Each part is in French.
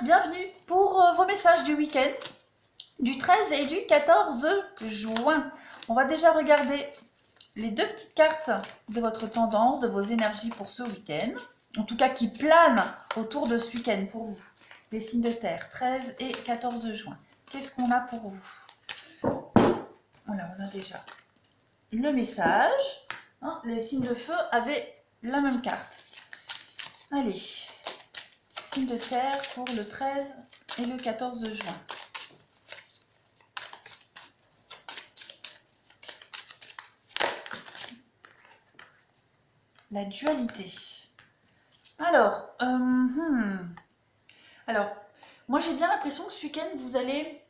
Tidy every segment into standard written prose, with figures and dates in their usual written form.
bienvenue pour vos messages du week-end du 13 et du 14 juin. On va déjà regarder les deux petites cartes de votre tendance, de vos énergies pour ce week-end. En tout cas, qui planent autour de ce week-end pour vous. Les signes de terre, 13 et 14 juin. Qu'est-ce qu'on a pour vous? Voilà, on a déjà le message. Les signes de feu avaient la même carte. Allez, signe de terre pour le 13 et le 14 juin. La dualité. Alors, moi j'ai bien l'impression que ce week-end vous allez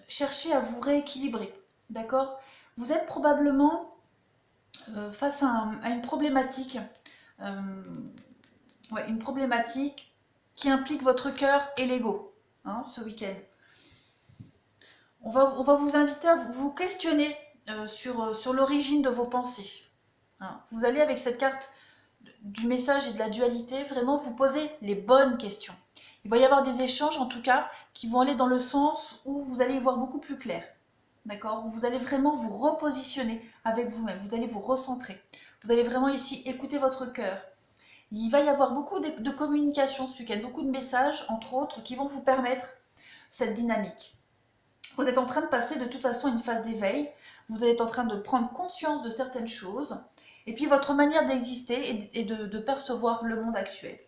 chercher à vous rééquilibrer, d'accord? Vous êtes probablement face à une problématique, une problématique qui implique votre cœur et l'ego, ce week-end. On va vous inviter à vous questionner sur l'origine de vos pensées. Vous allez avec cette carte du message et de la dualité vraiment vous poser les bonnes questions. Il va y avoir des échanges en tout cas qui vont aller dans le sens où vous allez y voir beaucoup plus clair. D'accord? Vous allez vraiment vous repositionner avec vous-même, vous allez vous recentrer. Vous allez vraiment ici écouter votre cœur. Il va y avoir beaucoup de communication ce week-end, beaucoup de messages entre autres qui vont vous permettre cette dynamique. Vous êtes en train de passer de toute façon une phase d'éveil, vous êtes en train de prendre conscience de certaines choses, et puis votre manière d'exister et de percevoir le monde actuel.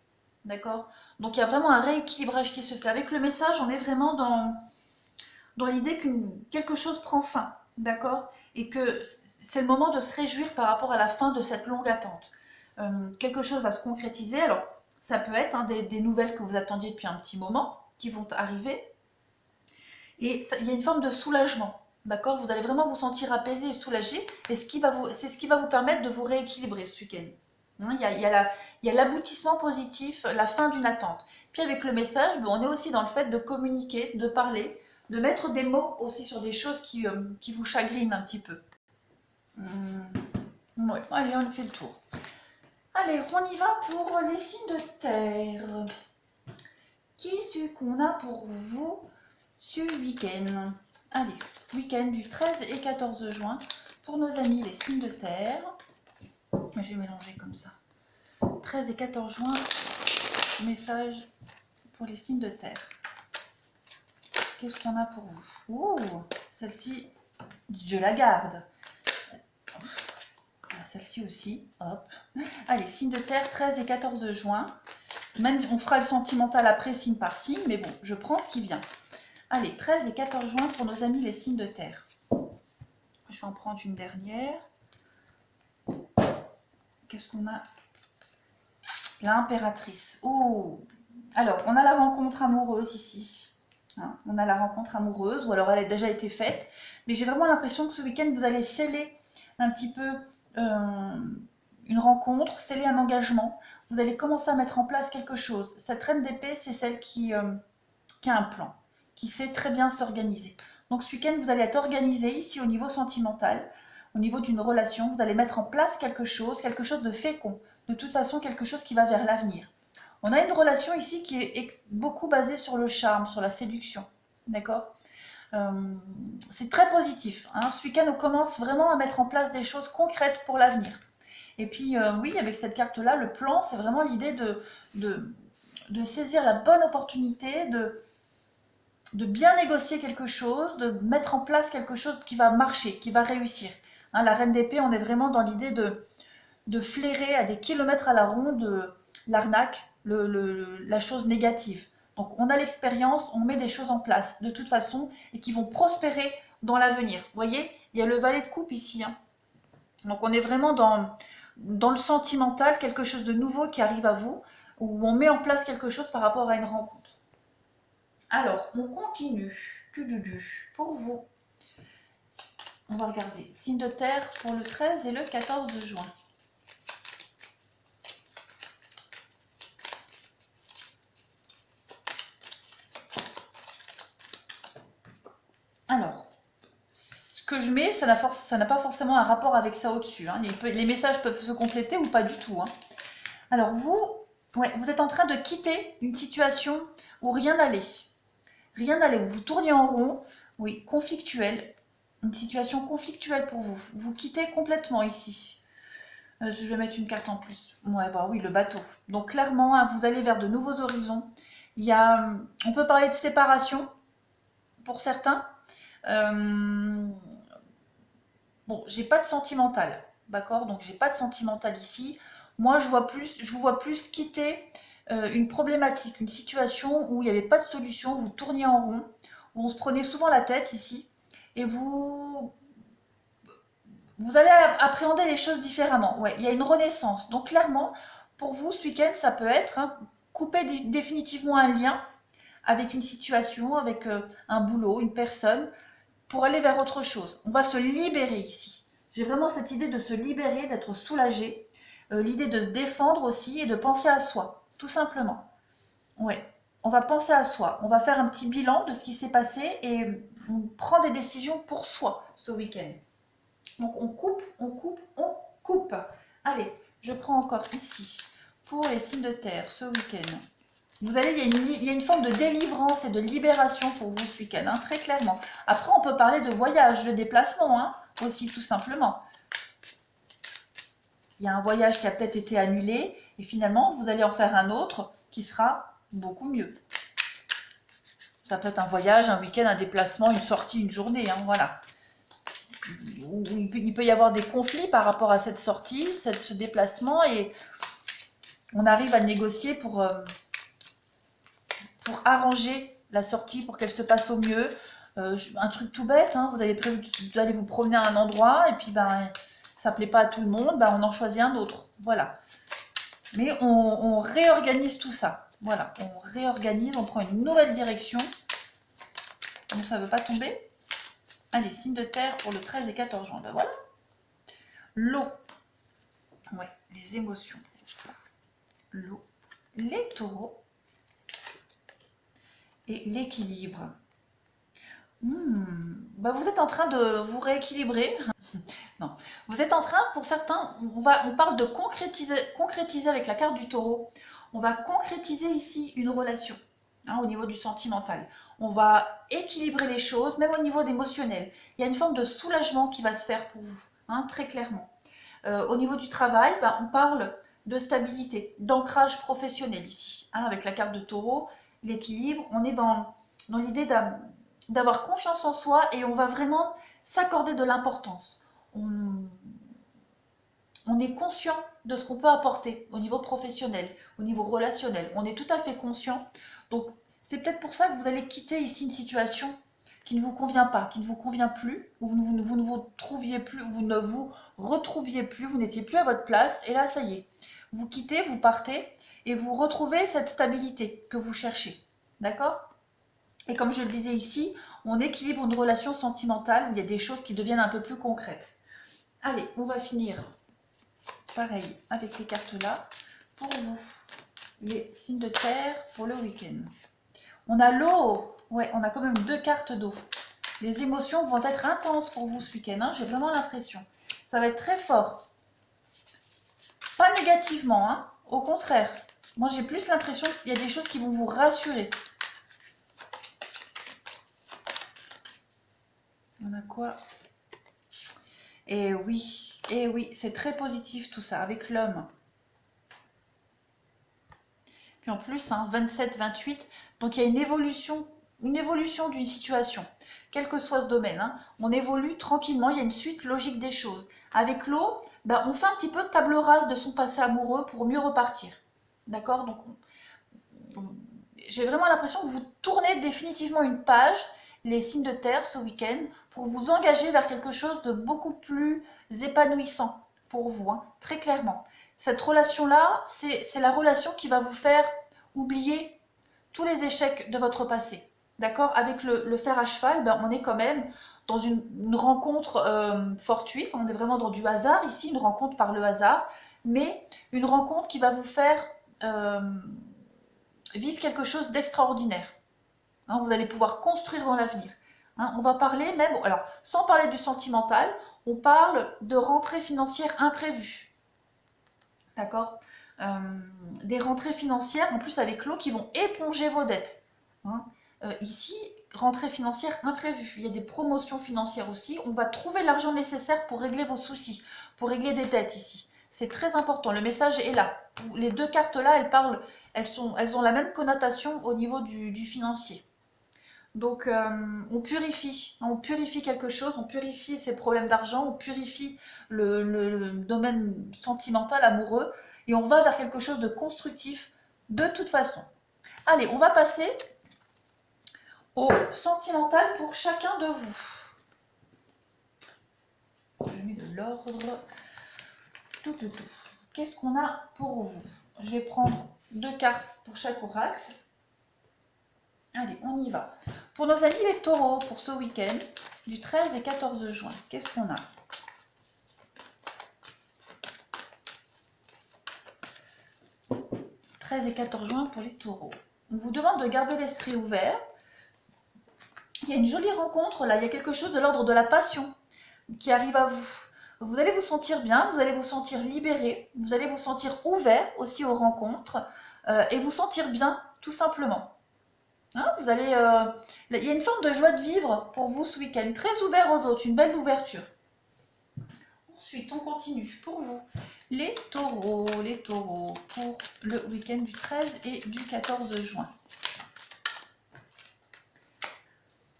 D'accord? Donc il y a vraiment un rééquilibrage qui se fait. Avec le message, on est vraiment dans l'idée que quelque chose prend fin. D'accord? Et que c'est le moment de se réjouir par rapport à la fin de cette longue attente. Quelque chose va se concrétiser. Alors, ça peut être des nouvelles que vous attendiez depuis un petit moment, qui vont arriver. Et il y a une forme de soulagement. D'accord? Vous allez vraiment vous sentir apaisé et soulagé, et c'est ce qui va vous permettre de vous rééquilibrer ce week-end. Il y a l'aboutissement positif, la fin d'une attente. Puis avec le message, on est aussi dans le fait de communiquer, de parler, de mettre des mots aussi sur des choses qui vous chagrinent un petit peu. Ouais, allez, on fait le tour. Allez, on y va pour les signes de terre. Qu'est-ce qu'on a pour vous ce week-end? Allez, week-end du 13 et 14 juin pour nos amis les signes de terre. Je vais mélanger comme ça. 13 et 14 juin, message pour les signes de terre. Qu'est-ce qu'on a pour vous? Oh, celle-ci, je la garde. Celle-ci aussi, hop. Allez, signe de terre, 13 et 14 juin. Même, on fera le sentimental après, signe par signe, mais bon, je prends ce qui vient. Allez, 13 et 14 juin pour nos amis les signes de terre. Je vais en prendre une dernière. Qu'est-ce qu'on a? L'impératrice. Oh! Alors, on a la rencontre amoureuse ici. On a la rencontre amoureuse, ou alors elle a déjà été faite. Mais j'ai vraiment l'impression que ce week-end, vous allez sceller un petit peu une rencontre, sceller un engagement. Vous allez commencer à mettre en place quelque chose. Cette reine d'épée, c'est celle qui a un plan, qui sait très bien s'organiser. Donc ce week-end, vous allez être organisé ici au niveau sentimental, au niveau d'une relation. Vous allez mettre en place quelque chose de fécond. De toute façon, quelque chose qui va vers l'avenir. On a une relation ici qui est beaucoup basée sur le charme, sur la séduction. D'accord? C'est très positif. Ce week-end, on commence vraiment à mettre en place des choses concrètes pour l'avenir. Et puis, oui, avec cette carte-là, le plan, c'est vraiment l'idée de saisir la bonne opportunité, de bien négocier quelque chose, de mettre en place quelque chose qui va marcher, qui va réussir. La reine d'épée, on est vraiment dans l'idée de flairer à des kilomètres à la ronde l'arnaque, la chose négative. Donc on a l'expérience, on met des choses en place de toute façon et qui vont prospérer dans l'avenir. Vous voyez, il y a le valet de coupe ici. Donc on est vraiment dans le sentimental, quelque chose de nouveau qui arrive à vous, où on met en place quelque chose par rapport à une rencontre. Alors, on continue. Pour vous, on va regarder. Signe de terre pour le 13 et le 14 juin. Alors, ce que je mets, ça n'a pas forcément un rapport avec ça au-dessus. Les messages peuvent se compléter ou pas du tout. Alors vous, Ouais, vous êtes en train de quitter une situation où rien n'allait. Rien n'allait, où vous tourniez en rond. Oui, conflictuelle. Une situation conflictuelle pour vous. Vous quittez complètement ici. Je vais mettre une carte en plus. Ouais, bah oui, le bateau. Donc clairement, hein, vous allez vers de nouveaux horizons. Il y a, on peut parler de séparation pour certains. Euh, bon, j'ai pas de sentimental, d'accord? Donc j'ai pas de sentimental ici. Moi, je vous vois plus quitter une problématique, une situation où il n'y avait pas de solution, vous tourniez en rond, où on se prenait souvent la tête ici, et vous allez appréhender les choses différemment. Ouais, il y a une renaissance. Donc clairement, pour vous, ce week-end, ça peut être hein, couper définitivement un lien avec une situation, avec un boulot, une personne, pour aller vers autre chose. On va se libérer ici. J'ai vraiment cette idée de se libérer, d'être soulagé, l'idée de se défendre aussi et de penser à soi, tout simplement. Ouais, on va penser à soi. On va faire un petit bilan de ce qui s'est passé et on prend des décisions pour soi ce week-end. Donc on coupe, on coupe, on coupe. Allez, je prends encore ici pour les signes de terre ce week-end. Vous allez, il y a une forme de délivrance et de libération pour vous ce week-end, hein, très clairement. Après, on peut parler de voyage, de déplacement hein, aussi, tout simplement. Il y a un voyage qui a peut-être été annulé et finalement, vous allez en faire un autre qui sera beaucoup mieux. Ça peut être un voyage, un week-end, un déplacement, une sortie, une journée, hein, voilà. Il peut y avoir des conflits par rapport à cette sortie, ce déplacement et on arrive à négocier pour arranger la sortie, pour qu'elle se passe au mieux. Un truc tout bête, hein, vous avez prévu d'aller vous promener à un endroit et puis ben ça plaît pas à tout le monde, ben, on en choisit un autre. Voilà. Mais on réorganise tout ça. Voilà, on réorganise, on prend une nouvelle direction. Donc ça ne veut pas tomber. Allez, signe de terre pour le 13 et 14 juin. Ben voilà. L'eau. Ouais, les émotions. L'eau. Les taureaux. Et l'équilibre. Bah vous êtes en train de vous rééquilibrer. Non. Vous êtes en train, pour certains, on parle de concrétiser avec la carte du taureau. On va concrétiser ici une relation hein, au niveau du sentimental. On va équilibrer les choses, même au niveau d'émotionnel. Il y a une forme de soulagement qui va se faire pour vous, hein, très clairement. Au niveau du travail, bah, on parle de stabilité, d'ancrage professionnel ici. Hein, avec la carte de taureau, l'équilibre, on est dans l'idée d'avoir confiance en soi et on va vraiment s'accorder de l'importance. On est conscient de ce qu'on peut apporter au niveau professionnel, au niveau relationnel. On est tout à fait conscient. Donc, c'est peut-être pour ça que vous allez quitter ici une situation qui ne vous convient pas, qui ne vous convient plus, où vous ne vous trouviez plus, vous ne vous retrouviez plus, vous n'étiez plus à votre place. Et là, ça y est, vous quittez, vous partez et vous retrouvez cette stabilité que vous cherchez. D'accord ? Et comme je le disais ici, on équilibre une relation sentimentale où il y a des choses qui deviennent un peu plus concrètes. Allez, on va finir pareil avec les cartes là pour vous. Les signes de terre pour le week-end. On a l'eau. Ouais, on a quand même 2 cartes d'eau. Les émotions vont être intenses pour vous ce week-end. Hein, j'ai vraiment l'impression. Ça va être très fort. Pas négativement, hein, au contraire. Moi, j'ai plus l'impression qu'il y a des choses qui vont vous rassurer. On a quoi? Et oui, c'est très positif tout ça, avec l'homme. Puis en plus, hein, 27-28, donc il y a une évolution d'une situation, quel que soit ce domaine. Hein, on évolue tranquillement, il y a une suite logique des choses. Avec l'eau, bah, on fait un petit peu de table rase de son passé amoureux pour mieux repartir. D'accord? Donc, j'ai vraiment l'impression que vous tournez définitivement une page, les signes de terre, ce week-end, pour vous engager vers quelque chose de beaucoup plus épanouissant pour vous, hein, très clairement. Cette relation-là, c'est la relation qui va vous faire oublier tous les échecs de votre passé. D'accord? Avec le fer à cheval, ben, on est quand même dans une rencontre fortuite, on est vraiment dans du hasard ici, une rencontre par le hasard, mais une rencontre qui va vous faire vivre quelque chose d'extraordinaire. Hein, vous allez pouvoir construire dans l'avenir. Hein, on va parler même, alors sans parler du sentimental, on parle de rentrée financière imprévue. D'accord? des rentrées financières, en plus avec l'eau, qui vont éponger vos dettes. Hein. Ici, rentrée financière imprévue. Il y a des promotions financières aussi. On va trouver l'argent nécessaire pour régler vos soucis, pour régler des dettes ici. C'est très important. Le message est là. Les deux cartes-là, elles parlent, elles ont la même connotation au niveau du financier. Donc, on purifie quelque chose, on purifie ses problèmes d'argent, on purifie le domaine sentimental, amoureux, et on va vers quelque chose de constructif de toute façon. Allez, on va passer au sentimental pour chacun de vous. Je mets de l'ordre. Tout. Qu'est-ce qu'on a pour vous? Je vais prendre 2 cartes pour chaque oracle. Allez, on y va. Pour nos amis les taureaux, pour ce week-end, du 13 et 14 juin, qu'est-ce qu'on a? « 13 et 14 juin pour les taureaux. On vous demande de garder l'esprit ouvert. Il y a une jolie rencontre là, il y a quelque chose de l'ordre de la passion qui arrive à vous. Vous allez vous sentir bien, vous allez vous sentir libéré, vous allez vous sentir ouvert aussi aux rencontres et vous sentir bien tout simplement. Hein, vous allez, il y a une forme de joie de vivre pour vous ce week-end, très ouvert aux autres, une belle ouverture. Ensuite, on continue pour vous. Les taureaux, pour le week-end du 13 et du 14 juin.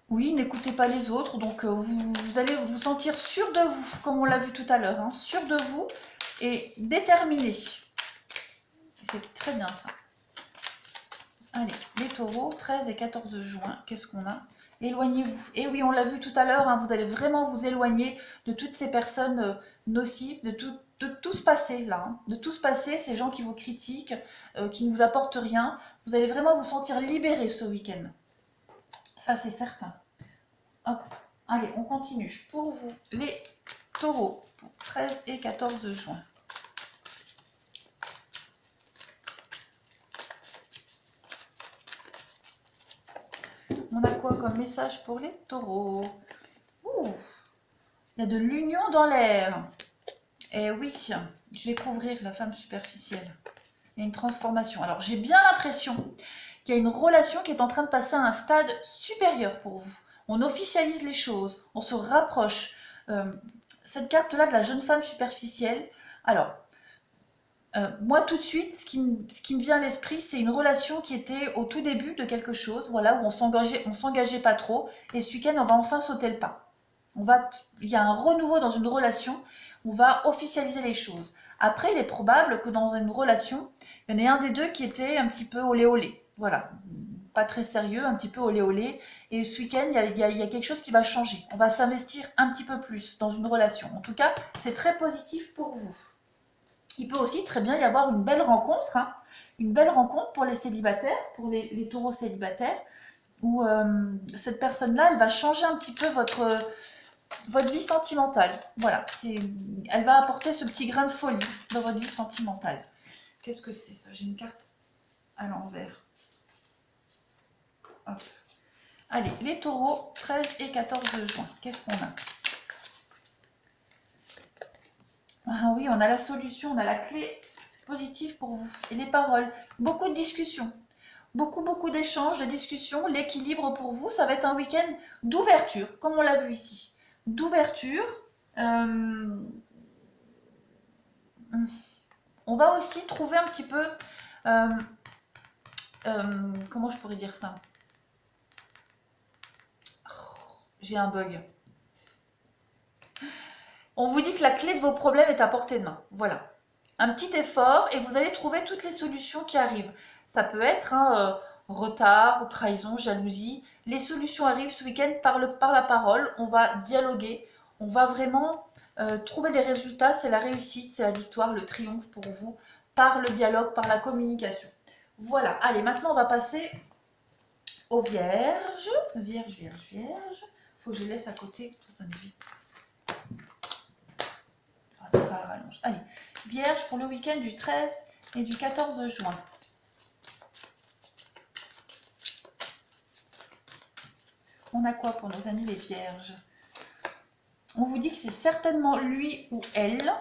Oui, n'écoutez pas les autres, donc vous allez vous sentir sûr de vous, comme on l'a vu tout à l'heure, hein, sûr de vous et déterminé. C'est très bien ça. Allez, les taureaux, 13 et 14 juin, qu'est-ce qu'on a? Éloignez-vous. Et oui, on l'a vu tout à l'heure, hein, vous allez vraiment vous éloigner de toutes ces personnes nocives, de tout ce passé là, hein, de tout ce passé, ces gens qui vous critiquent, qui ne vous apportent rien. Vous allez vraiment vous sentir libéré ce week-end. Ça, c'est certain. Hop. Allez, on continue. Pour vous, les taureaux, pour 13 et 14 juin. On a quoi comme message pour les taureaux? Ouh, il y a de l'union dans l'air. Et oui, je vais couvrir la femme superficielle. Il y a une transformation. Alors, j'ai bien l'impression qu'il y a une relation qui est en train de passer à un stade supérieur pour vous. On officialise les choses, on se rapproche. Cette carte-là de la jeune femme superficielle, alors, moi tout de suite, ce qui me vient à l'esprit, c'est une relation qui était au tout début de quelque chose, voilà, où on s'engageait pas trop, et ce week-end, on va enfin sauter le pas. Il y a un renouveau dans une relation, on va officialiser les choses. Après, il est probable que dans une relation, il y en ait un des deux qui était un petit peu olé olé, voilà, pas très sérieux, un petit peu olé olé, et ce week-end, il y a quelque chose qui va changer. On va s'investir un petit peu plus dans une relation. En tout cas, c'est très positif pour vous. Il peut aussi très bien y avoir une belle rencontre, hein, une belle rencontre pour les célibataires, pour les taureaux célibataires, où cette personne-là, elle va changer un petit peu votre vie sentimentale. Voilà, elle va apporter ce petit grain de folie dans votre vie sentimentale. Qu'est-ce que c'est ça? J'ai une carte à l'envers. Hop. Allez, les taureaux, 13 et 14 juin. Qu'est-ce qu'on a? Ah oui, on a la solution, on a la clé positive pour vous. Et les paroles, beaucoup de discussions. Beaucoup d'échanges, de discussions. L'équilibre pour vous, ça va être un week-end d'ouverture, comme on l'a vu ici. D'ouverture. On va aussi trouver un petit peu... comment je pourrais dire ça? J'ai un bug. On vous dit que la clé de vos problèmes est à portée de main. Voilà. Un petit effort et vous allez trouver toutes les solutions qui arrivent. Ça peut être retard, trahison, jalousie. Les solutions arrivent ce week-end par la parole. On va dialoguer. On va vraiment trouver des résultats. C'est la réussite, c'est la victoire, le triomphe pour vous par le dialogue, par la communication. Voilà. Allez, maintenant on va passer aux vierges. Vierge. Faut que je laisse à côté. Ça m'évite. Allez, Vierge pour le week-end du 13 et du 14 juin. On a quoi pour nos amis les Vierges? On vous dit que c'est certainement lui ou elle.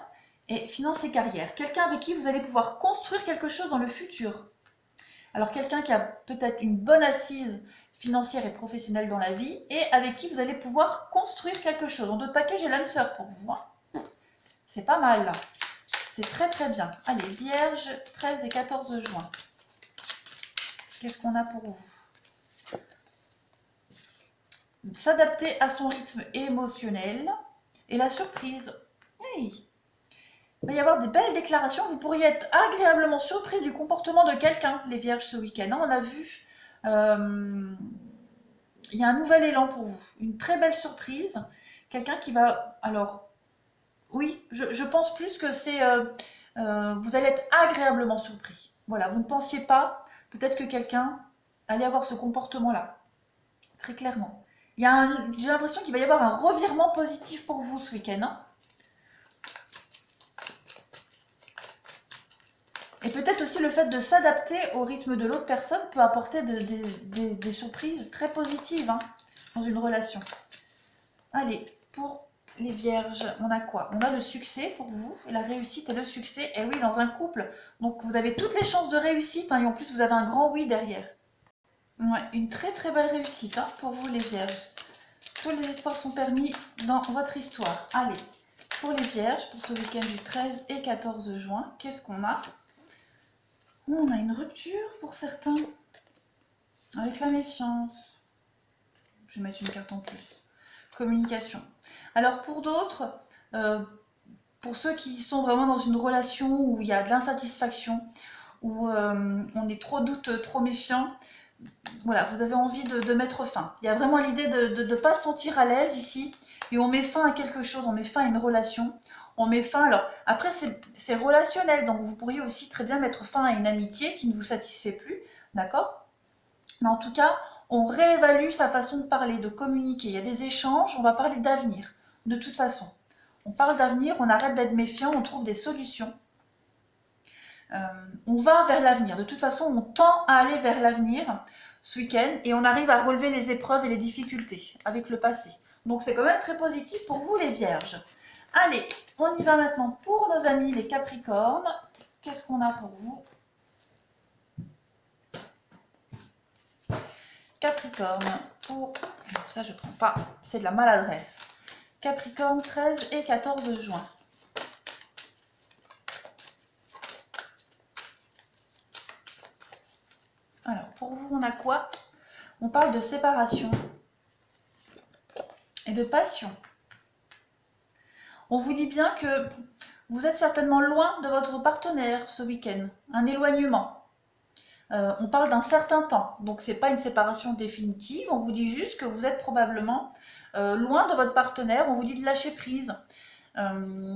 et finances et carrière. Quelqu'un avec qui vous allez pouvoir construire quelque chose dans le futur. Alors quelqu'un qui a peut-être une bonne assise financière et professionnelle dans la vie et avec qui vous allez pouvoir construire quelque chose. En d'autres paquets, j'ai l'âme sœur pour vous. Hein. C'est pas mal là. C'est très très bien. Allez, Vierge, 13 et 14 juin. Qu'est-ce qu'on a pour vous? S'adapter à son rythme émotionnel et la surprise. Hey. Il va y avoir des belles déclarations. Vous pourriez être agréablement surpris du comportement de quelqu'un, les Vierges, ce week-end. On l'a vu. Il y a un nouvel élan pour vous. Une très belle surprise. Quelqu'un qui va... Alors, oui, je pense plus que c'est... vous allez être agréablement surpris. Voilà, vous ne pensiez pas peut-être que quelqu'un allait avoir ce comportement-là. Très clairement. J'ai l'impression qu'il va y avoir un revirement positif pour vous ce week-end. Hein. Et peut-être aussi le fait de s'adapter au rythme de l'autre personne peut apporter des surprises très positives hein, dans une relation. Allez, pour les vierges, on a quoi? On a le succès pour vous, la réussite et le succès. Et oui, dans un couple, donc vous avez toutes les chances de réussite hein, et en plus vous avez un grand oui derrière. Ouais, une très très belle réussite hein, pour vous les vierges. Tous les espoirs sont permis dans votre histoire. Allez, pour les vierges, pour ce week-end du 13 et 14 juin, qu'est-ce qu'on a? On a une rupture pour certains, avec la méfiance. Je vais mettre une carte en plus. Communication. Alors pour d'autres, pour ceux qui sont vraiment dans une relation où il y a de l'insatisfaction, où on est trop doute, trop méfiant, voilà, vous avez envie de mettre fin. Il y a vraiment l'idée de ne pas se sentir à l'aise ici, et on met fin à quelque chose, on met fin à une relation. On met fin, alors après c'est relationnel, donc vous pourriez aussi très bien mettre fin à une amitié qui ne vous satisfait plus, d'accord? Mais en tout cas, on réévalue sa façon de parler, de communiquer. Il y a des échanges, on va parler d'avenir, de toute façon. On parle d'avenir, on arrête d'être méfiant, on trouve des solutions. On va vers l'avenir. De toute façon, on tend à aller vers l'avenir ce week-end et on arrive à relever les épreuves et les difficultés avec le passé. Donc c'est quand même très positif pour vous les vierges. Allez, on y va maintenant pour nos amis les Capricornes. Qu'est-ce qu'on a pour vous? Capricorne, pour... Ça je prends pas, c'est de la maladresse. Capricorne, 13 et 14 juin. Alors, pour vous, on a quoi? On parle de séparation et de passion. On vous dit bien que vous êtes certainement loin de votre partenaire ce week-end, un éloignement. On parle d'un certain temps, donc c'est pas une séparation définitive, on vous dit juste que vous êtes probablement loin de votre partenaire, on vous dit de lâcher prise.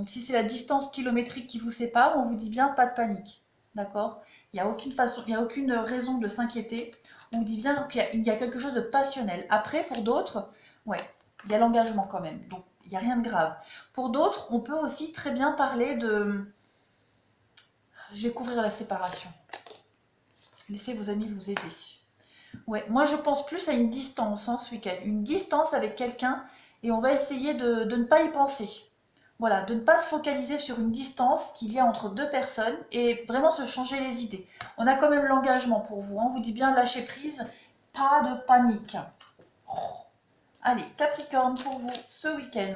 Si c'est la distance kilométrique qui vous sépare, on vous dit bien pas de panique, d'accord? Il n'y a aucune raison de s'inquiéter, on vous dit bien qu'il y a quelque chose de passionnel. Après, pour d'autres, ouais, il y a l'engagement quand même, donc il n'y a rien de grave. Pour d'autres, on peut aussi très bien parler de... Je vais couvrir la séparation. Laissez vos amis vous aider. Ouais, moi je pense plus à une distance hein, ce week-end. Une distance avec quelqu'un et on va essayer de ne pas y penser. Voilà, de ne pas se focaliser sur une distance qu'il y a entre deux personnes et vraiment se changer les idées. On a quand même l'engagement pour vous. Hein. On vous dit bien lâcher prise, pas de panique. Allez, Capricorne pour vous ce week-end.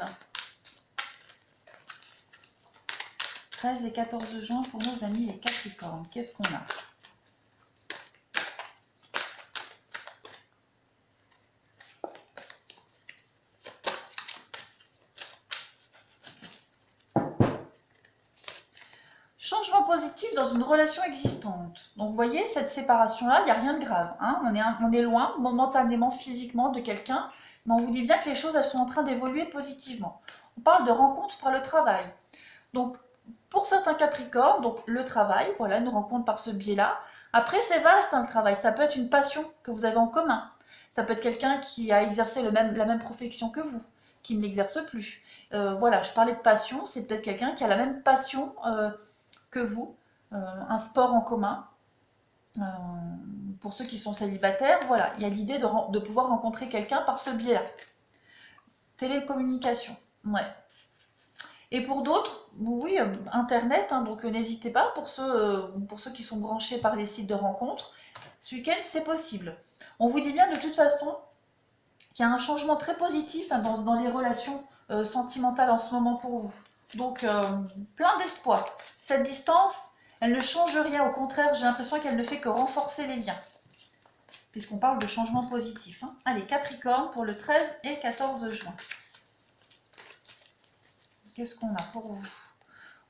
13 et 14 juin pour nos amis les Capricornes. Qu'est-ce qu'on a? Changement positif dans une relation existante. Donc vous voyez, cette séparation-là, il n'y a rien de grave. Hein. On est loin, momentanément, physiquement, de quelqu'un, mais on vous dit bien que les choses, elles sont en train d'évoluer positivement. On parle de rencontre par le travail. Donc, pour certains Capricornes, donc le travail, voilà, une rencontre par ce biais-là. Après, c'est vaste, hein, le travail. Ça peut être une passion que vous avez en commun. Ça peut être quelqu'un qui a exercé la même profession que vous, qui ne l'exerce plus. Voilà, je parlais de passion, c'est peut-être quelqu'un qui a la même passion que vous, un sport en commun. Pour ceux qui sont célibataires, voilà, il y a l'idée de pouvoir rencontrer quelqu'un par ce biais-là. Télécommunication, ouais. Et pour d'autres, oui, Internet, hein, donc n'hésitez pas pour ceux qui sont branchés par les sites de rencontres. Ce week-end, c'est possible. On vous dit bien de toute façon qu'il y a un changement très positif hein, dans les relations sentimentales en ce moment pour vous. Donc, plein d'espoir. Cette distance, elle ne change rien. Au contraire, j'ai l'impression qu'elle ne fait que renforcer les liens. Puisqu'on parle de changement positif. Hein. Allez, Capricorne pour le 13 et 14 juin. Qu'est-ce qu'on a pour vous?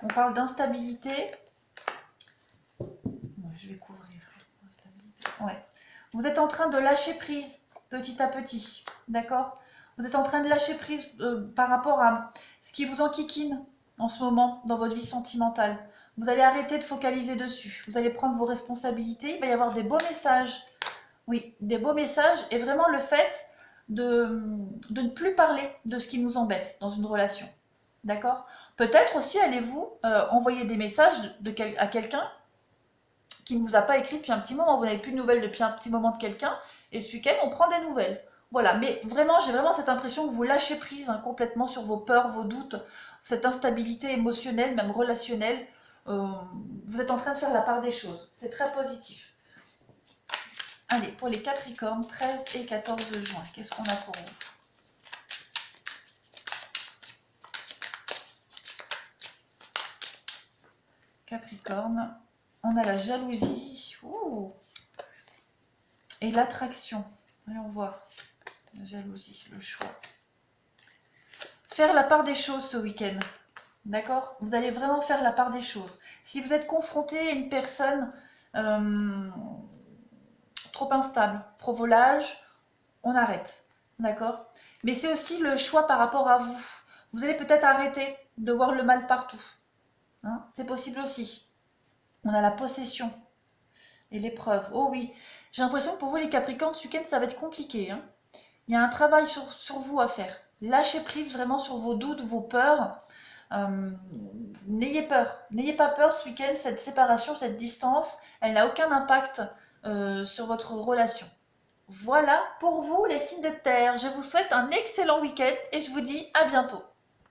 On parle d'instabilité. Je vais couvrir. Ouais. Vous êtes en train de lâcher prise petit à petit. D'accord? Vous êtes en train de lâcher prise par rapport à ce qui vous enquiquine en ce moment dans votre vie sentimentale. Vous allez arrêter de focaliser dessus. Vous allez prendre vos responsabilités. Il va y avoir des beaux messages. Oui, des beaux messages. Et vraiment le fait de ne plus parler de ce qui nous embête dans une relation. D'accord? Peut-être aussi allez-vous envoyer des messages à quelqu'un qui ne vous a pas écrit depuis un petit moment. Vous n'avez plus de nouvelles depuis un petit moment de quelqu'un. Et ce week-end, on prend des nouvelles. Voilà, mais vraiment, j'ai vraiment cette impression que vous lâchez prise hein, complètement sur vos peurs, vos doutes, cette instabilité émotionnelle, même relationnelle. Vous êtes en train de faire la part des choses. C'est très positif. Allez, pour les Capricornes, 13 et 14 juin, qu'est-ce qu'on a pour vous? Capricorne, on a la jalousie et l'attraction. Voyons voir. La jalousie, le choix. Faire la part des choses ce week-end. D'accord? Vous allez vraiment faire la part des choses. Si vous êtes confronté à une personne trop instable, trop volage, on arrête. D'accord? Mais c'est aussi le choix par rapport à vous. Vous allez peut-être arrêter de voir le mal partout. Hein? C'est possible aussi. On a la possession et l'épreuve. Oh oui, j'ai l'impression que pour vous les Capricornes, ce week-end, ça va être compliqué. Hein. Il y a un travail sur vous à faire. Lâchez prise vraiment sur vos doutes, vos peurs. N'ayez peur. N'ayez pas peur ce week-end, cette séparation, cette distance, elle n'a aucun impact sur votre relation. Voilà pour vous les signes de terre. Je vous souhaite un excellent week-end et je vous dis à bientôt.